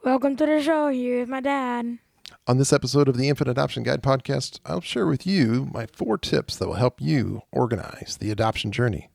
Welcome to the show. Here's my dad. On this episode of the Infant Adoption Guide podcast, I'll share with you my 4 tips that will help you organize the adoption journey.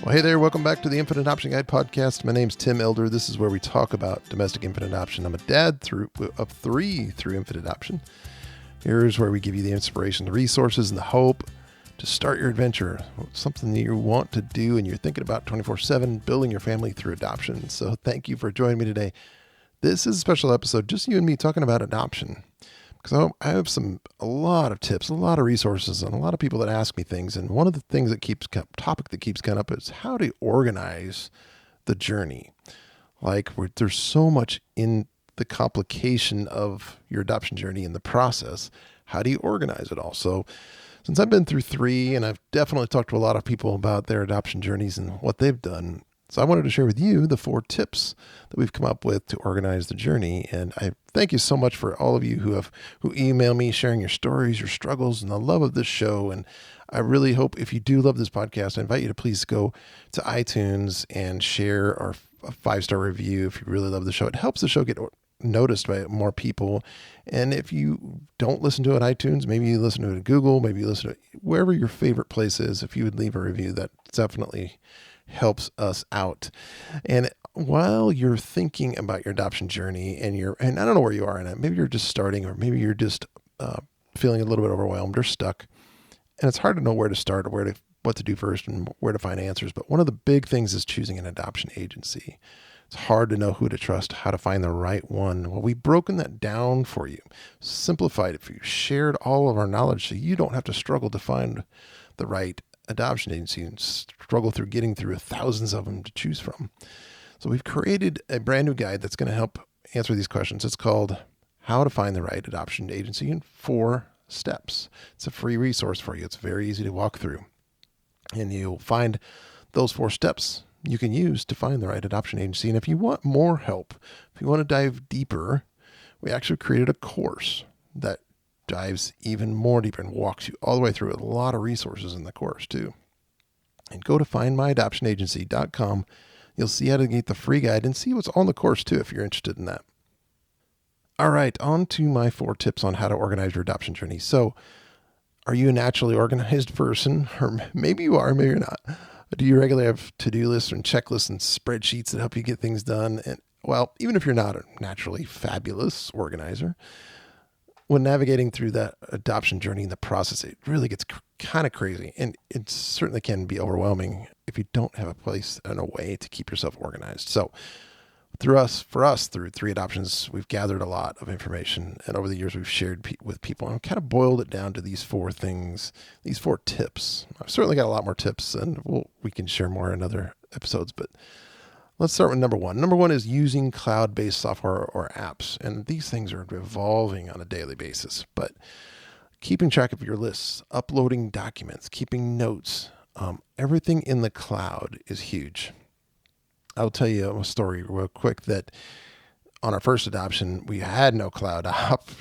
Well, hey there. Welcome back to the Infant Adoption Guide podcast. My name's Tim Elder. This is where we talk about domestic infant adoption. I'm a dad of 3 through infant adoption. Here's where we give you the inspiration, the resources, and the hope to start your adventure, something that you want to do and you're thinking about 24/7, building your family through adoption. So thank you for joining me today. This is a special episode, just you and me talking about adoption. Because I have a lot of tips, a lot of resources, and a lot of people that ask me things. And one of the things that keeps coming up is how to organize the journey. There's so much in the complication of your adoption journey and the process. How do you organize it all? So since I've been through 3, and I've definitely talked to a lot of people about their adoption journeys and what they've done, so I wanted to share with you the 4 tips that we've come up with to organize the journey. And I thank you so much for all of you who email me, sharing your stories, your struggles, and the love of this show. And I really hope if you do love this podcast, I invite you to please go to iTunes and share our 5-star review if you really love the show. It helps the show get noticed by more people. And if you don't listen to it on iTunes, maybe you listen to it at Google, maybe you listen to it wherever your favorite place is. If you would leave a review, that definitely helps us out. And while you're thinking about your adoption journey and I don't know where you are in it, maybe you're just starting, or maybe you're just feeling a little bit overwhelmed or stuck, and it's hard to know where to start or what to do first and where to find answers. But one of the big things is choosing an adoption agency. It's hard to know who to trust, how to find the right one. Well, we've broken that down for you, simplified it for you, shared all of our knowledge so you don't have to struggle to find the right adoption agency and struggle through getting through thousands of them to choose from. So we've created a brand new guide that's going to help answer these questions. It's called How to Find the Right Adoption Agency in 4 Steps. It's a free resource for you. It's very easy to walk through. And you'll find those 4 steps you can use to find the right adoption agency. And if you want more help, if you want to dive deeper, we actually created a course that dives even more deeper and walks you all the way through. A lot of resources in the course too. And go to findmyadoptionagency.com. You'll see how to get the free guide and see what's on the course too if you're interested in that. All right, on to my 4 tips on how to organize your adoption journey. So, are you a naturally organized person? Or maybe you are, maybe you're not. Do you regularly have to-do lists and checklists and spreadsheets that help you get things done? And well, even if you're not a naturally fabulous organizer, when navigating through that adoption journey in the process, it really gets kind of crazy. And it certainly can be overwhelming if you don't have a place and a way to keep yourself organized. So through 3 adoptions, we've gathered a lot of information. And over the years, we've shared with people and kind of boiled it down to these 4 things, these 4 tips. I've certainly got a lot more tips, and we can share more in other episodes. But let's start with number 1. Number 1 is using cloud-based software or apps. And these things are evolving on a daily basis. But keeping track of your lists, uploading documents, keeping notes, everything in the cloud is huge. I'll tell you a story real quick that on our first adoption, we had no cloud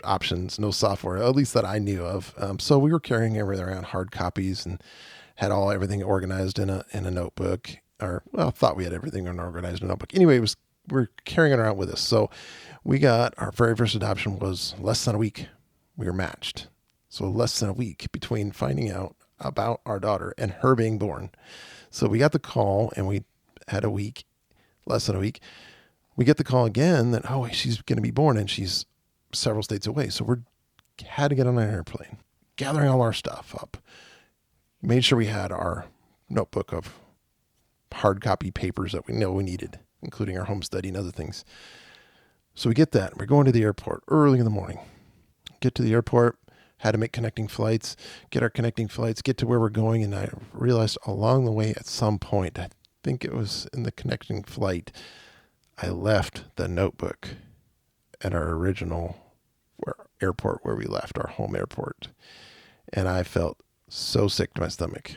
options, no software, at least that I knew of. So we were carrying everything around, hard copies, and had everything organized in a notebook, thought we had everything organized in a notebook. Anyway, we're carrying it around with us. So we got our very first adoption was less than a week. We were matched. So less than a week between finding out about our daughter and her being born. So we got the call and we had less than a week. We get the call again that, she's going to be born and she's several states away. So we had to get on an airplane, gathering all our stuff up, made sure we had our notebook of hard copy papers that we know we needed, including our home study and other things. So we get that. We're going to the airport early in the morning. Get to the airport, had to make connecting flights, get to where we're going. And I realized along the way at some point, I think it was in the connecting flight, I left the notebook at our original airport where we left, our home airport. And I felt so sick to my stomach.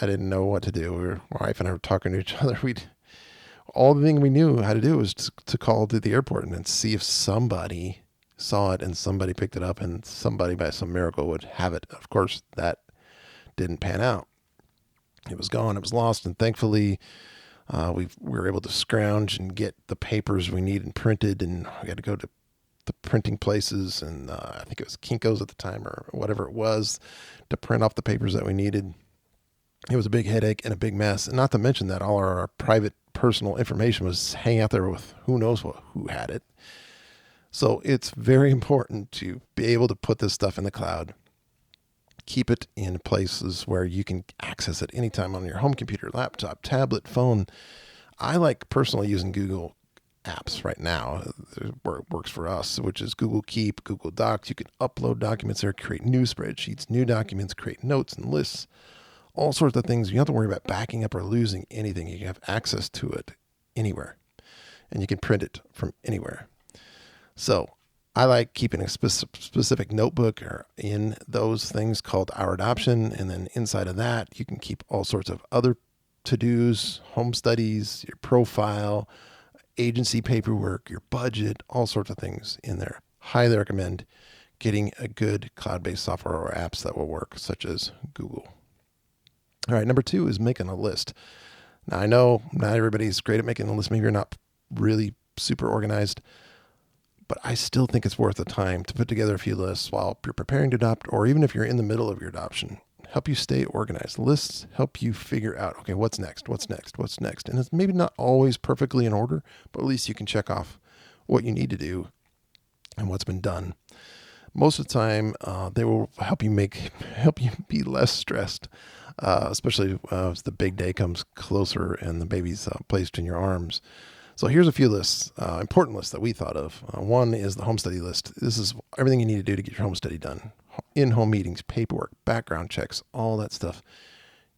I didn't know what to do. My wife and I were talking to each other. All the thing we knew how to do was to call to the airport and then see if somebody saw it and somebody picked it up and somebody by some miracle would have it. Of course, that didn't pan out. It was gone. It was lost. And thankfully, we were able to scrounge and get the papers we needed printed. And we had to go to the printing places. And I think it was Kinko's at the time or whatever it was to print off the papers that we needed. It was a big headache and a big mess. And not to mention that all our private personal information was hanging out there with who knows who had it. So it's very important to be able to put this stuff in the cloud. Keep it in places where you can access it anytime on your home computer, laptop, tablet, phone. I like personally using Google apps right now where it works for us, which is Google Keep, Google Docs. You can upload documents there, create new spreadsheets, new documents, create notes and lists, all sorts of things. You don't have to worry about backing up or losing anything. You can have access to it anywhere, and you can print it from anywhere. So I like keeping a specific notebook or in those things called Our Adoption. And then inside of that, you can keep all sorts of other to-dos, home studies, your profile, agency paperwork, your budget, all sorts of things in there. Highly recommend getting a good cloud-based software or apps that will work, such as Google. All right, number 2 is making a list. Now, I know not everybody's great at making a list. Maybe you're not really super organized, but I still think it's worth the time to put together a few lists while you're preparing to adopt, or even if you're in the middle of your adoption. Help you stay organized. Lists help you figure out, okay, what's next? And it's maybe not always perfectly in order, but at least you can check off what you need to do and what's been done. Most of the time, they will help you be less stressed, especially as the big day comes closer and the baby's placed in your arms. So here's a few lists, important lists that we thought of. One is the home study list. This is everything you need to do to get your home study done. In-home meetings, paperwork, background checks, all that stuff.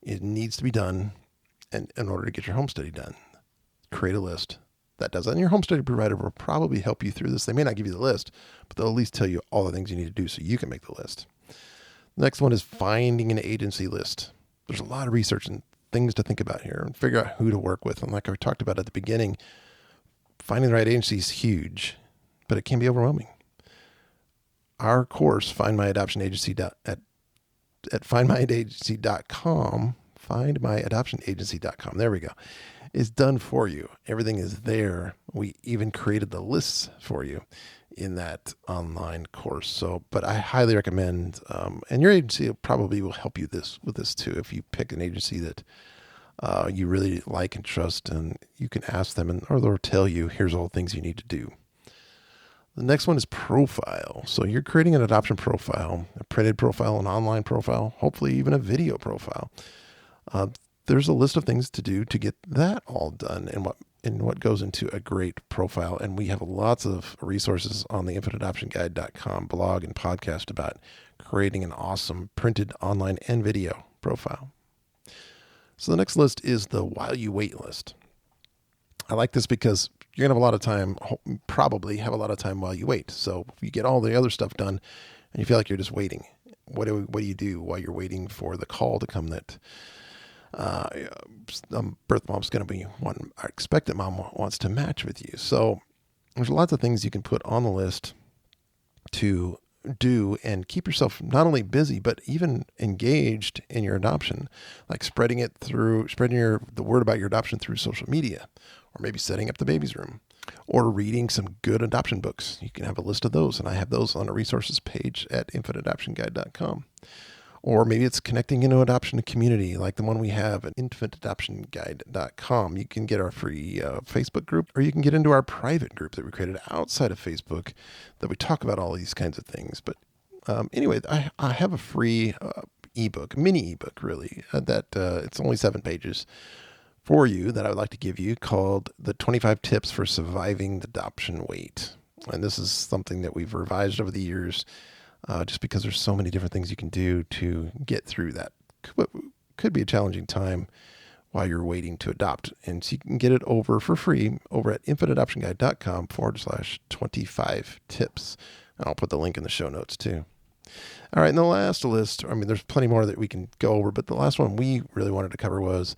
It needs to be done in order to get your home study done. Create a list that does that. And your home study provider will probably help you through this. They may not give you the list, but they'll at least tell you all the things you need to do so you can make the list. The next one is finding an agency list. There's a lot of research and things to think about here and figure out who to work with. And like I talked about at the beginning, finding the right agency is huge, but it can be overwhelming. Our course, Find My Adoption Agency at findmyagency.com, findmyadoptionagency.com, there we go, is done for you. Everything is there. We even created the lists for you in that online course. So, but I highly recommend, and your agency probably will help you with this too. If you pick an agency that you really like and trust, and you can ask them, or they'll tell you, here's all the things you need to do. The next one is profile. So you're creating an adoption profile, a printed profile, an online profile, hopefully even a video profile. There's a list of things to do to get that all done and what goes into a great profile. And we have lots of resources on the infantadoptionguide.com blog and podcast about creating an awesome printed online and video profile. So the next list is the while you wait list. I like this because you're going to have a lot of time, probably have a lot of time while you wait. So if you get all the other stuff done and you feel like you're just waiting, what do you do while you're waiting for the call to come that birth mom's going to be one, our expectant mom wants to match with you. So there's lots of things you can put on the list to do and keep yourself not only busy, but even engaged in your adoption, like spreading the word about your adoption through social media, or maybe setting up the baby's room, or reading some good adoption books. You can have a list of those, and I have those on a resources page at infantadoptionguide.com. Or maybe it's connecting into adoption community, like the one we have at infantadoptionguide.com. You can get our free Facebook group, or you can get into our private group that we created outside of Facebook that we talk about all these kinds of things. But anyway, I have a free mini ebook really, that it's only 7 pages for you that I would like to give you, called The 25 Tips for Surviving the Adoption Wait. And this is something that we've revised over the years, just because there's so many different things you can do to get through that. Could be a challenging time while you're waiting to adopt. And so you can get it for free over at infantadoptionguide.com/25 tips. And I'll put the link in the show notes too. All right, and the last list, there's plenty more that we can go over, but the last one we really wanted to cover was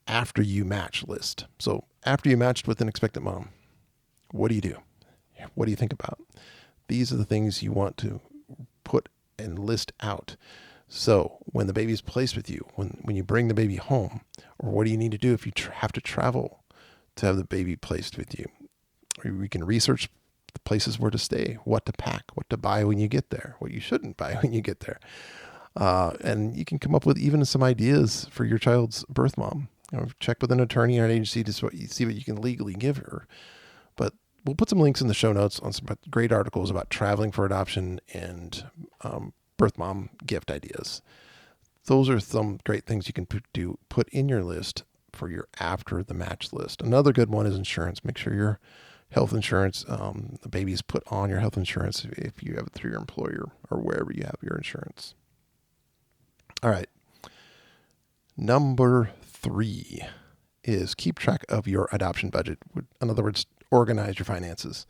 after you match list. So after you matched with an expectant mom, what do you do? What do you think about? These are the things you want to put and list out So when the baby's placed with you, when you bring the baby home, or what do you need to do if you have to travel to have the baby placed with you? Or we can research the places where to stay, what to pack, what to buy when you get there, what you shouldn't buy when you get there. And you can come up with even some ideas for your child's birth mom. Check with an attorney or an agency to see what you can legally give her. But we'll put some links in the show notes on some great articles about traveling for adoption and birth mom gift ideas. Those are some great things you can put in your list for your after the match list. Another good one is insurance. Make sure your health insurance, the baby is put on your health insurance if you have it through your employer or wherever you have your insurance. All right. Number 3 is keep track of your adoption budget. In other words, organize your finances.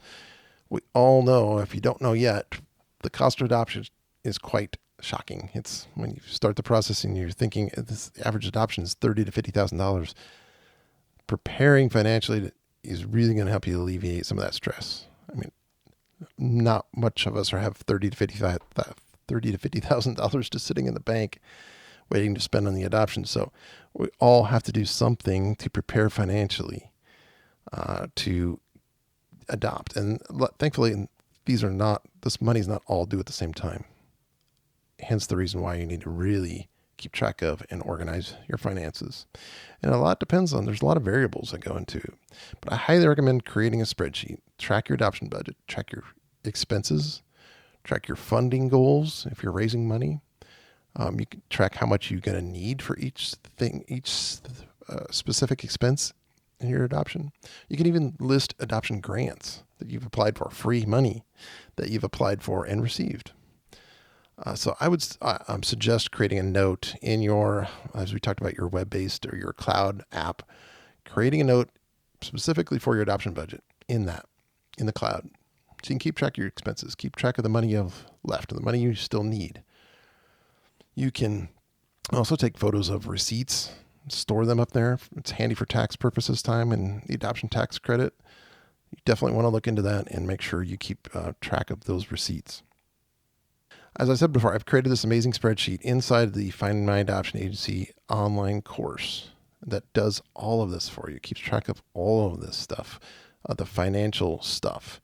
We all know, if you don't know yet, the cost of adoption is quite shocking. It's when you start the process and you're thinking this average adoption is $30,000 to $50,000. Preparing financially is really going to help you alleviate some of that stress. I mean, not much of us have $30,000 to $50,000 just sitting in the bank waiting to spend on the adoption. So we all have to do something to prepare financially to adopt. And thankfully, this money's not all due at the same time. Hence the reason why you need to really keep track of and organize your finances. And a lot depends there's a lot of variables that go into it. But I highly recommend creating a spreadsheet. Track your adoption budget, track your expenses, track your funding goals if you're raising money. You can track how much you're going to need for each specific expense in your adoption. You can even list adoption grants that you've applied for, free money that you've applied for and received. So I would suggest creating a note in as we talked about, your web-based or your cloud app, creating a note specifically for your adoption budget in the cloud. So you can keep track of your expenses, keep track of the money you have left and the money you still need. You can also take photos of receipts, store them up there. It's handy for tax purposes time and the adoption tax credit. You definitely want to look into that and make sure you keep track of those receipts. As I said before, I've created this amazing spreadsheet inside the Find My Adoption Agency online course that does all of this for you. It keeps track of all of this stuff, the financial stuff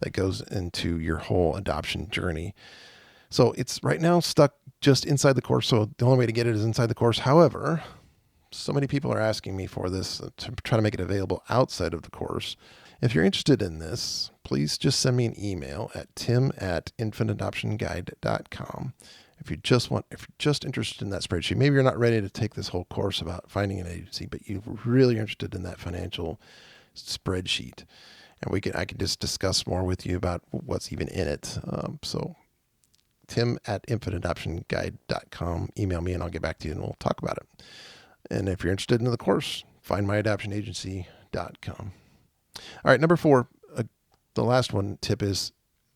that goes into your whole adoption journey. So it's right now stuck just inside the course. So the only way to get it is inside the course. However, so many people are asking me for this to try to make it available outside of the course. If you're interested in this, please just send me an email at tim@infantadoptionguide.com. If you're just interested in that spreadsheet, maybe you're not ready to take this whole course about finding an agency, but you're really interested in that financial spreadsheet, and I can just discuss more with you about what's even in it. So tim@infantadoptionguide.com. Email me and I'll get back to you and we'll talk about it. And if you're interested in the course, findmyadoptionagency.com. All right, number 4, the last one tip is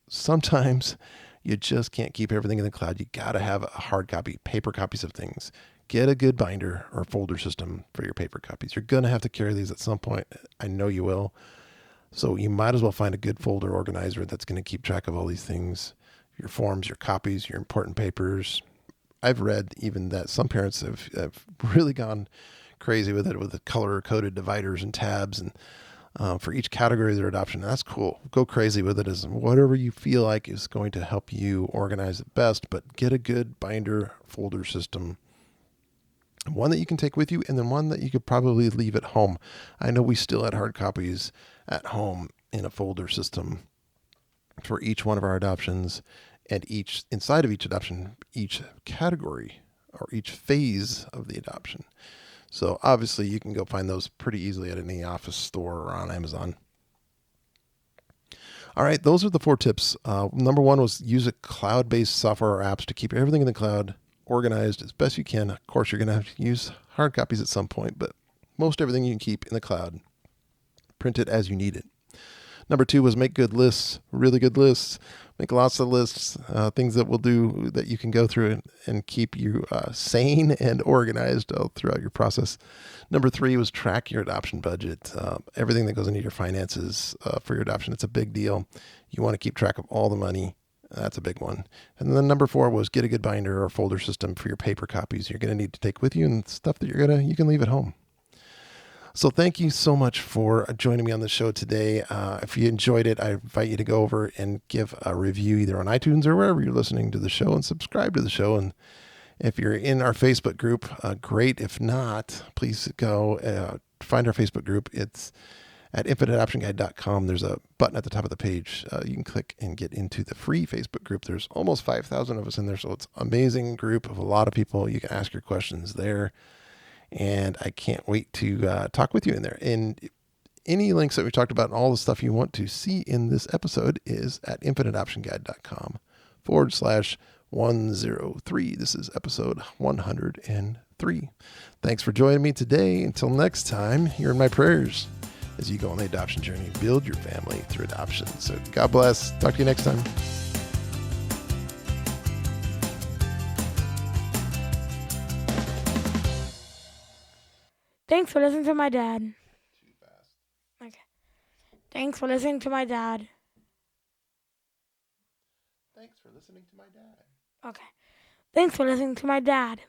sometimes you just can't keep everything in the cloud. You got to have a hard copy, paper copies of things. Get a good binder or folder system for your paper copies. You're going to have to carry these at some point. I know you will. So you might as well find a good folder organizer that's going to keep track of all these things, your forms, your copies, your important papers. I've read even that some parents have really gone crazy with it, with the color-coded dividers and tabs and for each category of their adoption. That's cool. Go crazy with it as whatever you feel like is going to help you organize it best, but get a good binder folder system, one that you can take with you and then one that you could probably leave at home. I know we still had hard copies at home in a folder system for each one of our adoptions, and inside of each adoption, each category or each phase of the adoption. So obviously you can go find those pretty easily at any office store or on Amazon. All right, those are the 4 tips. Number 1 was use a cloud-based software or apps to keep everything in the cloud organized as best you can. Of course, you're going to have to use hard copies at some point, but most everything you can keep in the cloud. Print it as you need it. Number 2 was make good lists, really good lists. Make lots of lists, things that will do that you can go through and keep you sane and organized throughout your process. Number 3 was track your adoption budget. Everything that goes into your finances for your adoption, it's a big deal. You want to keep track of all the money That's a big one. And then number 4 was get a good binder or folder system for your paper copies you're going to need to take with you and stuff that you can leave at home. So thank you so much for joining me on the show today. If you enjoyed it, I invite you to go over and give a review either on iTunes or wherever you're listening to the show, and subscribe to the show. And if you're in our Facebook group, great. If not, please go find our Facebook group. It's at infiniteadoptionguide.com. There's a button at the top of the page. You can click and get into the free Facebook group. There's almost 5,000 of us in there, so it's an amazing group of a lot of people. You can ask your questions there. And I can't wait to talk with you in there. And any links that we talked about and all the stuff you want to see in this episode is at infiniteadoptionguide.com/103. This is episode 103. Thanks for joining me today. Until next time, you're in my prayers as you go on the adoption journey. Build your family through adoption. So God bless. Talk to you next time. Thanks for listening to my dad. Too fast. Okay. Thanks for listening to my dad. Thanks for listening to my dad. Okay. Thanks for listening to my dad.